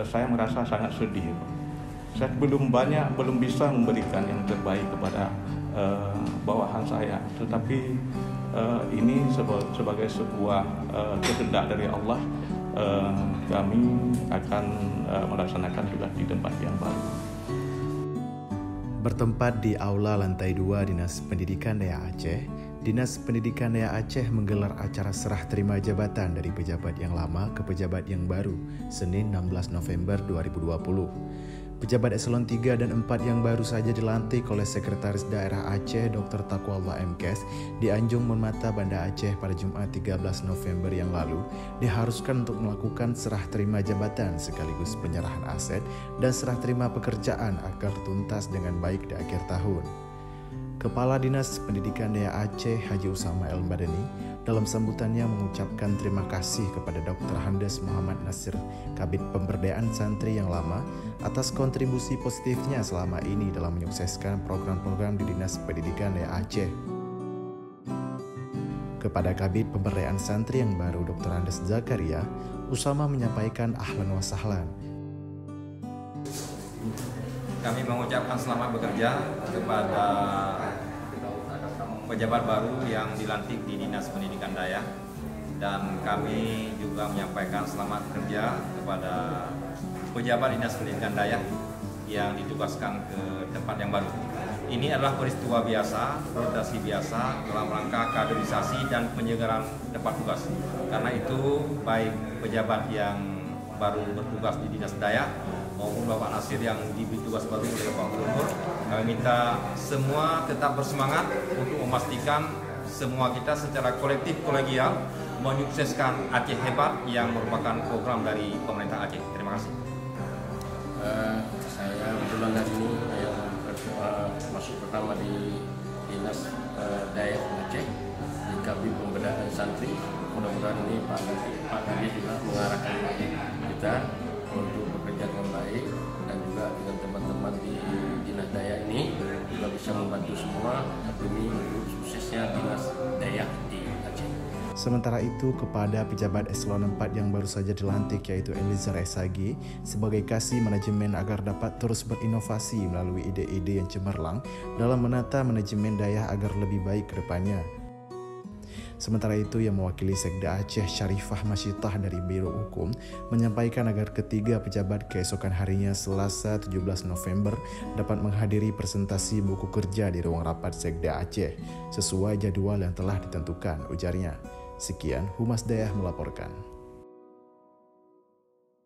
saya merasa sangat sedih. Saya belum bisa memberikan yang terbaik kepada bawahan saya, tetapi ini sebagai sebuah kehendak dari Allah, kami akan melaksanakan juga di tempat yang baru. Bertempat di Aula Lantai 2 Dinas Pendidikan Daya Aceh, Dinas Pendidikan Daya Aceh menggelar acara serah terima jabatan dari pejabat yang lama ke pejabat yang baru, Senin 16 November 2020. Pejabat eselon 3 dan 4 yang baru saja dilantik oleh Sekretaris Daerah Aceh Dr. Taqwallah MKes di Anjung Monmata, Banda Aceh pada Jumat 13 November yang lalu diharuskan untuk melakukan serah terima jabatan sekaligus penyerahan aset dan serah terima pekerjaan agar tuntas dengan baik di akhir tahun. Kepala Dinas Pendidikan Daya Aceh Haji Usama El Badani dalam sambutannya mengucapkan terima kasih kepada Dr. Handes Muhammad Nasir, Kabid Pemberdayaan Santri yang lama, atas kontribusi positifnya selama ini dalam menyukseskan program-program di Dinas Pendidikan Daya Aceh. Kepada Kabid Pemberdayaan Santri yang baru Dr. Handes Zakaria, Usama menyampaikan ahlan wa sahlan. Kami mengucapkan selamat bekerja kepada pejabat baru yang dilantik di Dinas Pendidikan Daya, dan kami juga menyampaikan selamat kerja kepada pejabat Dinas Pendidikan Daya yang ditugaskan ke tempat yang baru. Ini adalah peristiwa biasa, rotasi biasa dalam rangka kaderisasi dan penyegaran tempat tugas. Karena itu baik pejabat yang baru bertugas di Dinas Daya maupun Bapak Nasir yang diberi tugas baru oleh Bapak Gubernur, kami minta semua tetap bersemangat untuk memastikan semua kita secara kolektif kolegial menyukseskan Aceh Hebat yang merupakan program dari pemerintah Aceh. Terima kasih. Saya kebetulan hari ini masuk pertama di Dinas Daya Aceh di Kabid Pemberdayaan Santri. Mudah-mudahan ini Pak Kadis juga mengarahkan kita untuk bekerja dengan baik, dan juga dengan teman-teman di Dinas Daya ini juga bisa membantu semua demi suksesnya Dinas Daya di Aceh. Sementara itu, kepada pejabat eselon 4 yang baru saja dilantik yaitu Elizar Esagi sebagai kasih manajemen agar dapat terus berinovasi melalui ide-ide yang cemerlang dalam menata manajemen daya agar lebih baik ke depannya. Sementara itu, yang mewakili Sekda Aceh Syarifah Masyitah dari Biro Hukum menyampaikan agar ketiga pejabat keesokan harinya Selasa 17 November dapat menghadiri presentasi buku kerja di ruang rapat Sekda Aceh sesuai jadwal yang telah ditentukan, ujarnya. Sekian, Humas Daya melaporkan.